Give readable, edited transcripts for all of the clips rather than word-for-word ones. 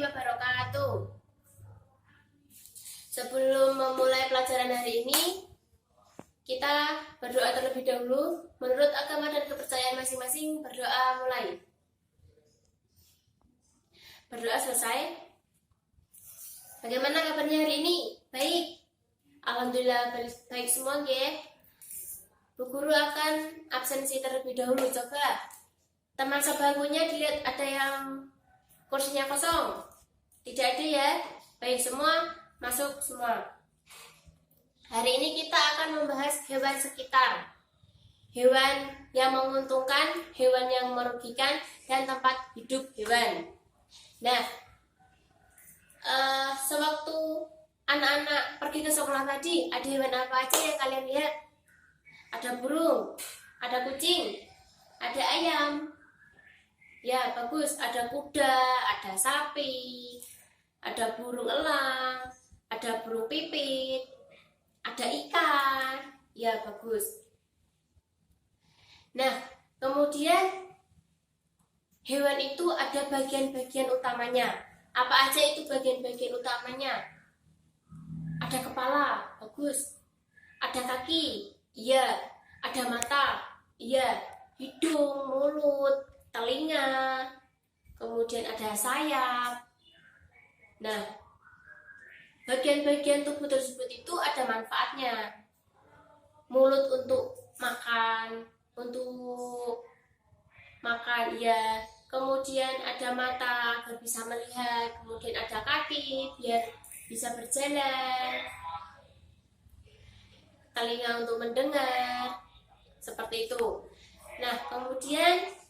warahmatullahi wabarakatuh. Sebelum memulai pelajaran hari ini, kita berdoa terlebih dahulu. Menurut agama dan kepercayaan masing-masing, berdoa mulai. Berdoa selesai. Bagaimana kabarnya hari ini? Baik. Alhamdulillah baik semua, ya. Bu Guru akan absensi terlebih dahulu. Coba teman sebangkunya dilihat ada yang kursinya kosong. Tidak ada, ya. Baik semua, masuk semua. Hari ini kita akan membahas hewan sekitar. Hewan yang menguntungkan, hewan yang merugikan, dan tempat hidup hewan. Nah, sewaktu anak-anak pergi ke sekolah tadi, ada hewan apa aja yang kalian lihat? Ada burung, ada kucing, ada ayam. Ya, bagus. Ada kuda, ada sapi, ada burung elang, ada burung pipit, ada ikan. Ya, bagus. Nah, kemudian hewan itu ada bagian-bagian utamanya. Apa aja itu bagian-bagian utamanya? Ada kepala, bagus. Ada kaki, iya. Ada mata, iya. Hidung, mulut, telinga, kemudian ada sayap. Nah, bagian-bagian tubuh tersebut itu ada manfaatnya. Mulut untuk makan, ya. Kemudian ada mata agar bisa melihat, kemudian ada kaki biar bisa berjalan, telinga untuk mendengar, seperti itu. Nah, kemudian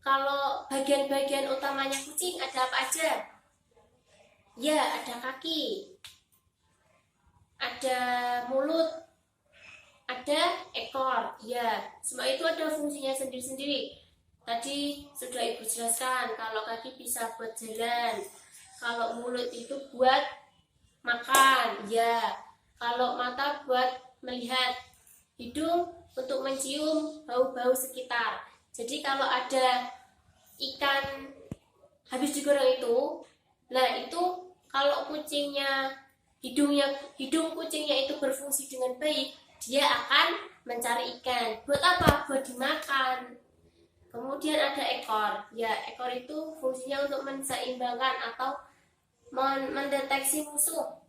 kalau bagian-bagian utamanya kucing ada apa aja? Ya, ada kaki, ada mulut, ada ekor. Ya, semua itu ada fungsinya sendiri-sendiri. Tadi sudah Ibu jelaskan, kalau kaki bisa buat jalan, kalau mulut itu buat makan, ya. Kalau mata buat melihat, hidung untuk mencium bau-bau sekitar. Jadi kalau ada ikan habis digoreng itu, nah itu kalau kucingnya hidung kucingnya itu berfungsi dengan baik, dia akan mencari ikan. Buat apa? Buat dimakan. Kemudian ada ekor. Ya, ekor itu fungsinya untuk menseimbangkan atau mendeteksi musuh.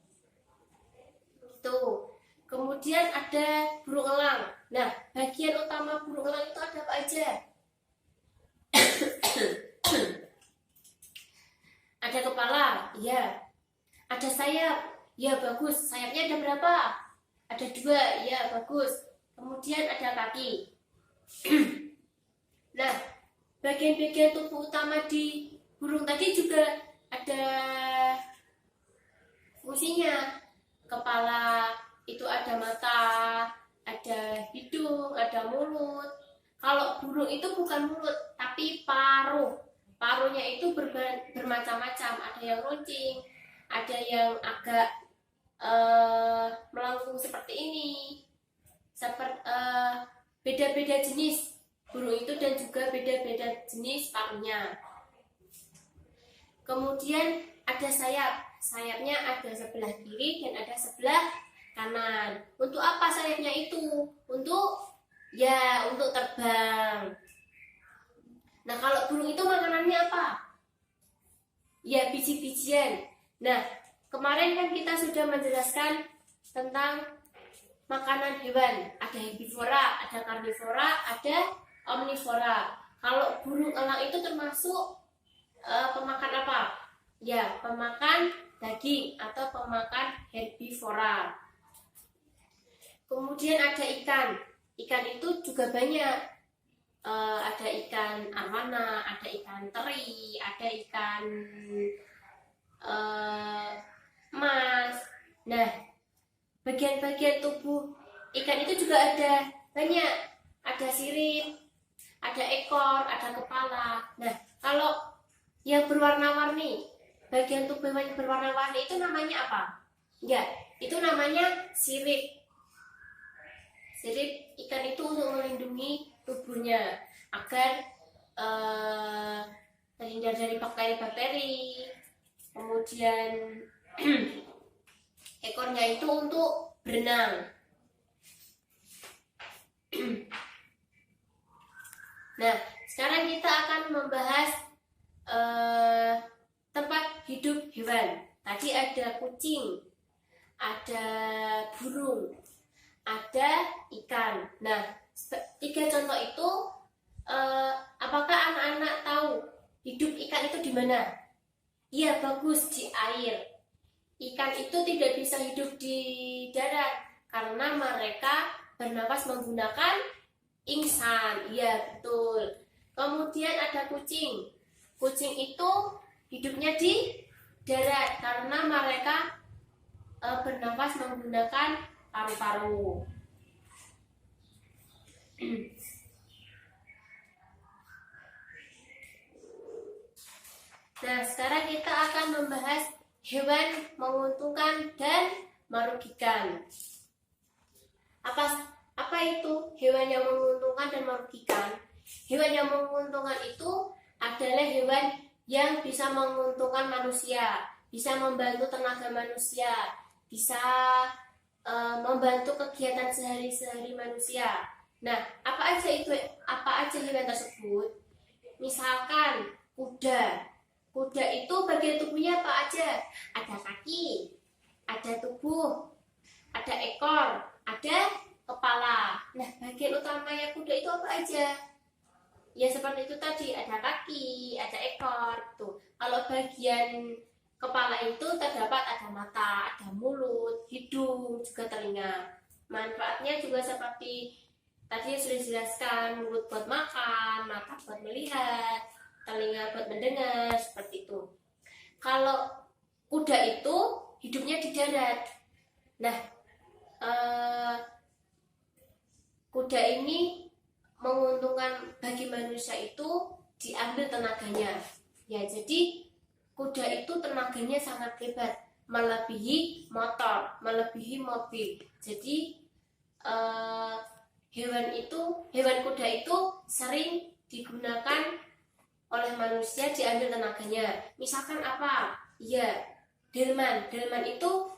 Tuh. Kemudian ada burung elang. Nah, bagian utama burung elang itu ada apa aja? Ada kepala, ya. Ada sayap, ya, bagus. Sayapnya ada berapa? Ada 2, ya, bagus. Kemudian ada kaki. Nah, bagian-bagian tubuh utama di burung tadi juga ada fungsinya. Kepala itu ada mata, ada hidung, ada mulut. Kalau burung itu bukan mulut, tapi paruh. Paruhnya itu bermacam-macam. Ada yang runcing, ada yang agak melengkung seperti ini. Beda-beda jenis burung itu dan juga beda-beda jenis paruhnya. Kemudian ada sayap. Sayapnya ada sebelah kiri dan ada sebelah kanan. Untuk apa sayapnya itu? Untuk terbang. Nah, kalau burung itu makanannya apa? Ya, biji-bijian. Nah, kemarin kan kita sudah menjelaskan tentang makanan hewan. Ada herbivora, ada karnivora, ada omnivora. Kalau burung elang itu termasuk pemakan apa? Ya, pemakan daging atau pemakan herbivora. Kemudian ada ikan. Ikan itu juga banyak. Ada ikan arwana, ada ikan teri, ada ikan emas. Nah, bagian-bagian tubuh ikan itu juga ada banyak. Ada sirip, ada ekor, ada kepala. Nah, kalau yang berwarna-warni, bagian tubuh yang berwarna-warni itu namanya apa? Ya, itu namanya sirip. Sirip ikan itu untuk melindungi tubuhnya agar terhindar dari bakteri bakteri-bakteri. Kemudian ekornya itu untuk berenang. Nah, sekarang kita akan membahas tempat hidup hewan. Tadi ada kucing, ada burung, ada ikan. Nah, 3 contoh itu, apakah anak-anak tahu hidup ikan itu di mana? Iya, bagus, di air. Ikan itu tidak bisa hidup di darat karena mereka bernapas menggunakan insang. Iya, betul. Kemudian ada kucing. Kucing itu hidupnya di darat karena mereka bernapas menggunakan paru-paru. Nah, sekarang kita akan membahas hewan menguntungkan dan merugikan. Apa itu hewan yang menguntungkan dan merugikan? Hewan yang menguntungkan itu adalah hewan yang bisa menguntungkan manusia, bisa membantu tenaga manusia, bisa membantu kegiatan sehari-hari manusia. Nah, apa aja hewan tersebut? Misalkan kuda. Kuda itu bagian tubuhnya apa aja? Ada kaki, ada tubuh, ada ekor, ada kepala. Nah, bagian utamanya kuda itu apa aja? Ya seperti itu tadi, ada kaki, ada ekor. Tuh. Kalau bagian kepala itu terdapat ada mata, ada mulut, hidung, juga telinga. Manfaatnya juga seperti tadi yang sudah dijelaskan, mulut buat makan, mata buat melihat, telinga buat mendengar, seperti itu. Kalau kuda itu hidupnya di darat. Nah, kuda ini menguntungkan bagi manusia itu diambil tenaganya. Ya, jadi kuda itu tenaganya sangat hebat, melebihi motor, melebihi mobil. Jadi hewan kuda itu sering digunakan oleh manusia diambil tenaganya. Misalkan apa? Ya, delman. Delman itu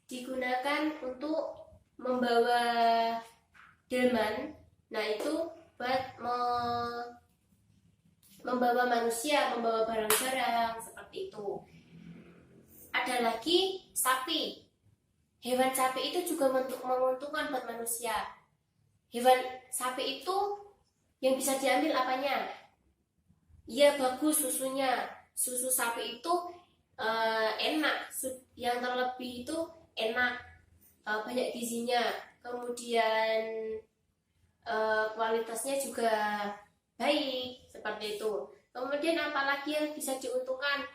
digunakan untuk membawa delman. Nah, itu buat membawa manusia, membawa barang-barang seperti itu. Ada lagi sapi. Hewan sapi itu juga menguntungkan buat manusia. Hewan sapi itu yang bisa diambil apanya? Ya, bagus susunya. Susu sapi itu enak. Yang terlebih itu enak, banyak gizinya. Kemudian kualitasnya juga baik, seperti itu. Kemudian apalagi yang bisa diuntungkan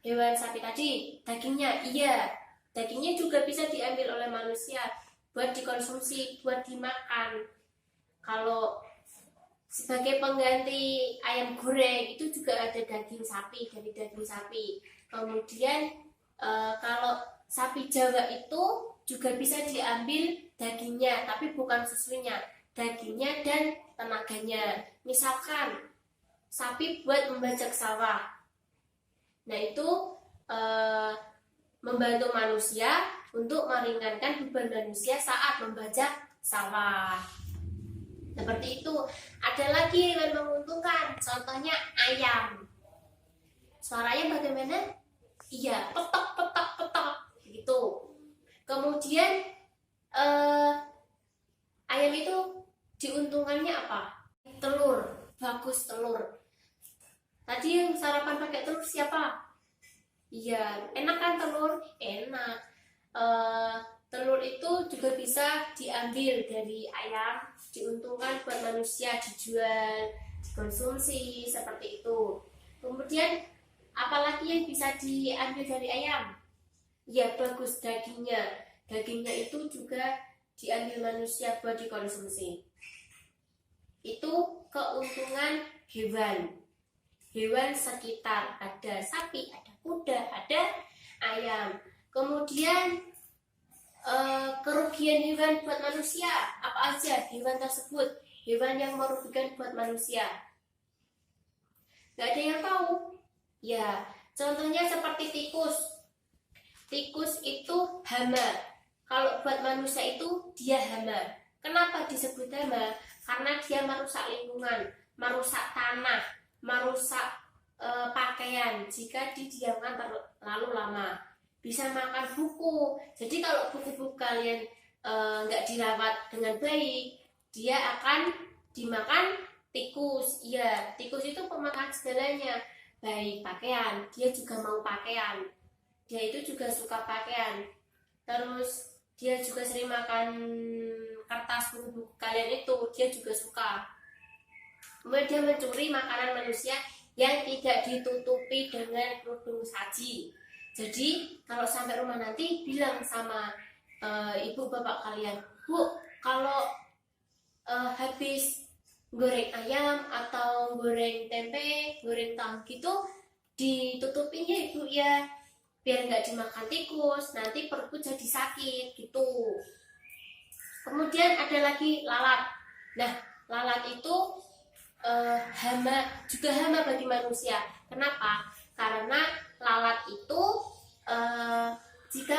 hewan sapi tadi? Dagingnya. Iya, dagingnya juga bisa diambil oleh manusia buat dikonsumsi, buat dimakan. Kalau sebagai pengganti ayam goreng itu juga ada daging sapi, dari daging sapi. Kemudian kalau sapi Jawa itu juga bisa diambil dagingnya, tapi bukan susunya, dagingnya dan tenaganya. Misalkan sapi buat membajak sawah. Nah, itu membantu manusia untuk meringankan beban manusia saat membajak sawah. Seperti itu. Ada lagi hewan menguntungkan, contohnya ayam. Suaranya bagaimana? Iya, petok petok petok gitu. Kemudian ayam itu diuntungkannya apa? Telur, bagus telur. Tadi yang sarapan pakai telur siapa? Iya, enak kan telur? Enak. Telur itu juga bisa diambil dari ayam, diuntungkan buat manusia, dijual, dikonsumsi, seperti itu. Kemudian apalagi yang bisa diambil dari ayam? Ya, bagus dagingnya. Dagingnya itu juga diambil manusia buat dikonsumsi. Itu keuntungan hewan. Hewan sekitar, ada sapi, ada kuda, ada ayam. Kemudian kerugian hewan buat manusia, apa aja hewan tersebut? Hewan yang merugikan buat manusia. Nggak ada yang tahu. Ya, contohnya seperti tikus. Tikus itu hama. Kalau buat manusia itu dia hama. Kenapa disebut hama? Karena dia merusak lingkungan, merusak tanah, merusak pakaian jika didiamkan terlalu lama. Bisa makan buku. Jadi kalau buku-buku kalian nggak dirawat dengan baik, dia akan dimakan tikus. Iya, tikus itu pemakan segalanya. Baik pakaian, dia juga mau pakaian. Dia itu juga suka pakaian. Terus dia juga sering makan kertas buku-buku kalian itu, dia juga suka. Kemudian dia mencuri makanan manusia yang tidak ditutupi dengan kerudung saji. Jadi kalau sampai rumah nanti bilang sama ibu bapak kalian, Bu, kalau habis goreng ayam atau goreng tempe, goreng tahu gitu, ditutupin ya ibu ya, biar nggak dimakan tikus, nanti perutku jadi sakit gitu. Kemudian ada lagi lalat. Nah, lalat itu juga hama bagi manusia. Kenapa? Karena lalat itu jika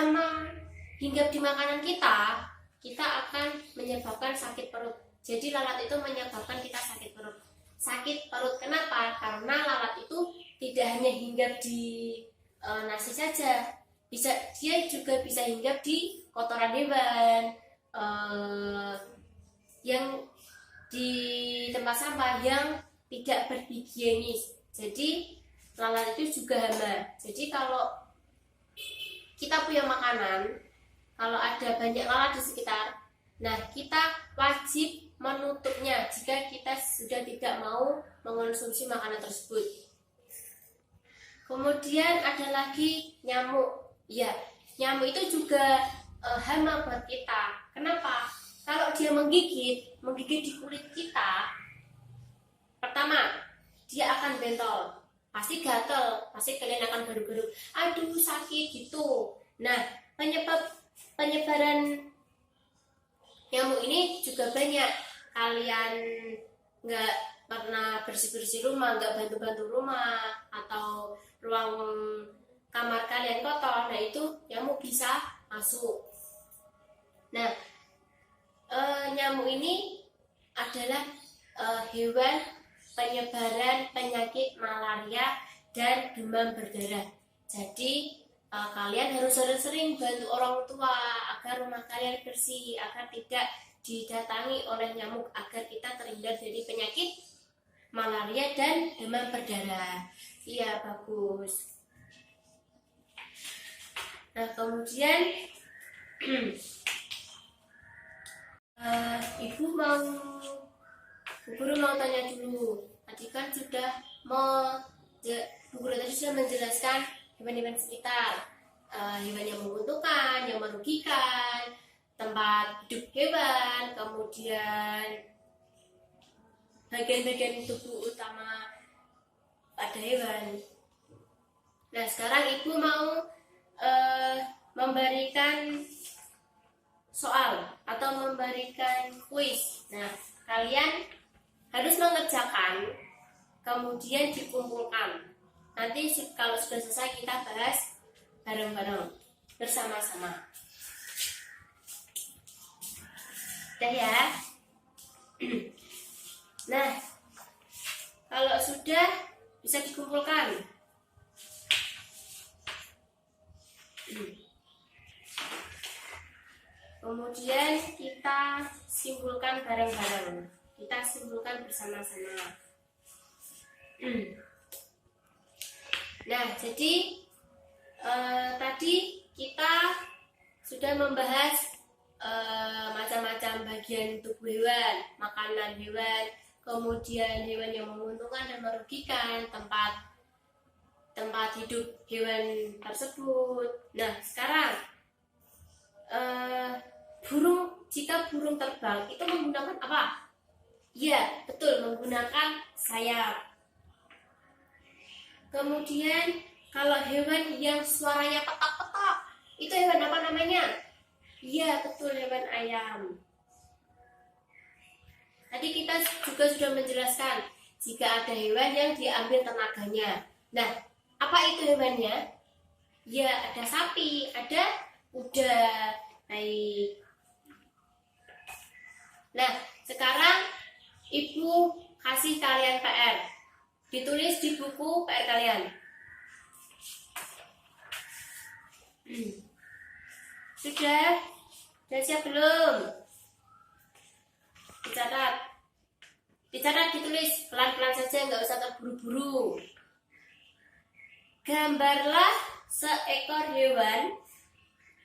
hinggap di makanan kita, kita akan menyebabkan sakit perut. Jadi lalat itu menyebabkan kita sakit perut. Sakit perut kenapa? Karena lalat itu tidak hanya hinggap di nasi saja, dia juga bisa hinggap di kotoran hewan, yang di tempat sampah yang tidak berhigienis. Jadi lalat itu juga hama. Jadi kalau kita punya makanan, kalau ada banyak lalat di sekitar, nah kita wajib menutupnya jika kita sudah tidak mau mengonsumsi makanan tersebut. Kemudian ada lagi nyamuk. Ya, nyamuk itu juga hama buat kita. Kenapa? Kalau dia menggigit di kulit kita, pertama dia akan bentol, pasti gatal, pasti kalian akan garuk-garuk, aduh sakit gitu. Nah, penyebaran nyamuk ini juga banyak. Kalian nggak pernah bersih-bersih rumah, nggak bantu-bantu rumah, atau ruang kamar kalian kotor, nah itu nyamuk bisa masuk. Nah, nyamuk ini adalah hewan penyebaran penyakit malaria dan demam berdarah. Jadi kalian harus sering-sering bantu orang tua agar rumah kalian bersih, agar tidak didatangi oleh nyamuk, agar kita terhindar dari penyakit malaria dan demam berdarah. Iya, bagus. Nah, kemudian ibu Bu Guru mau tanya dulu. Tadi kan Bu Guru tadi sudah menjelaskan hewan-hewan sekitar, hewan yang menguntungkan, yang merugikan, tempat hidup hewan, kemudian bagian-bagian tubuh utama pada hewan. Nah, sekarang ibu mau memberikan soal atau memberikan kuis. Nah, kalian harus mengerjakan, kemudian dikumpulkan. Nanti kalau sudah selesai kita bahas bareng-bareng bersama-sama. Udah ya? Nah, kalau sudah bisa dikumpulkan. Kemudian kita simpulkan bareng-bareng. Kita simpulkan bersama-sama. Nah, jadi tadi kita sudah membahas macam-macam bagian tubuh hewan, makanan hewan, kemudian hewan yang menguntungkan dan merugikan, tempat hidup hewan tersebut. Nah, sekarang jika burung terbang itu menggunakan apa? Ya, betul, menggunakan sayap. Kemudian kalau hewan yang suaranya petak-petak, itu hewan apa namanya? Iya, betul, hewan ayam. Tadi kita juga sudah menjelaskan, jika ada hewan yang diambil tenaganya. Nah, apa itu hewannya? Ya, ada sapi, ada kuda. Baik. Nah, sekarang Ibu kasih kalian PR. Ditulis di buku PR kalian. Sudah? Sudah siap belum? Dicatat, ditulis pelan-pelan saja, nggak usah terburu-buru. Gambarlah seekor hewan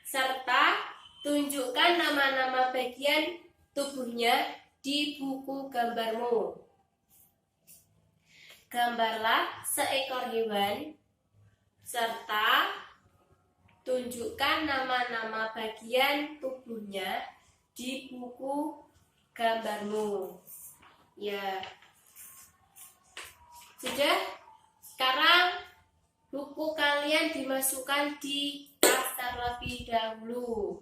serta tunjukkan nama-nama bagian tubuhnya di buku gambarmu. Gambarlah seekor hewan serta tunjukkan nama-nama bagian tubuhnya di buku gambarmu. Ya. Sudah? Sekarang buku kalian dimasukkan di tas terlebih dahulu.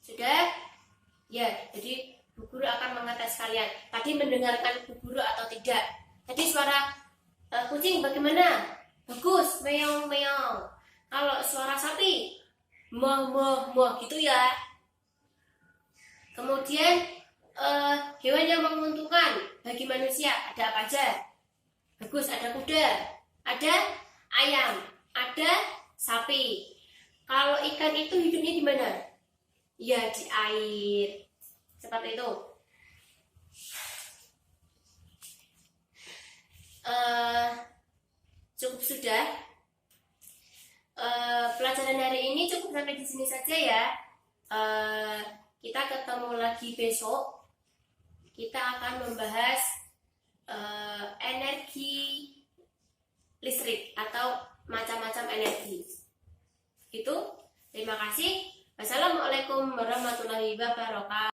Sudah? Ya, jadi Bu Guru akan mengetes kalian. Tadi mendengarkan Bu Guru atau tidak? Tadi suara kucing bagaimana? Bagus, meong meong. Kalau suara sapi, moh moh moh gitu ya. Kemudian hewan yang menguntungkan bagi manusia ada apa aja? Bagus, ada kuda, ada ayam, ada sapi. Kalau ikan itu hidupnya di mana? Ya, di air. Seperti itu. Cukup sudah. Pelajaran hari ini cukup sampai di sini saja ya. Kita ketemu lagi besok. Kita akan membahas energi listrik atau macam-macam energi. Itu. Terima kasih. Wassalamualaikum warahmatullahi wabarakatuh.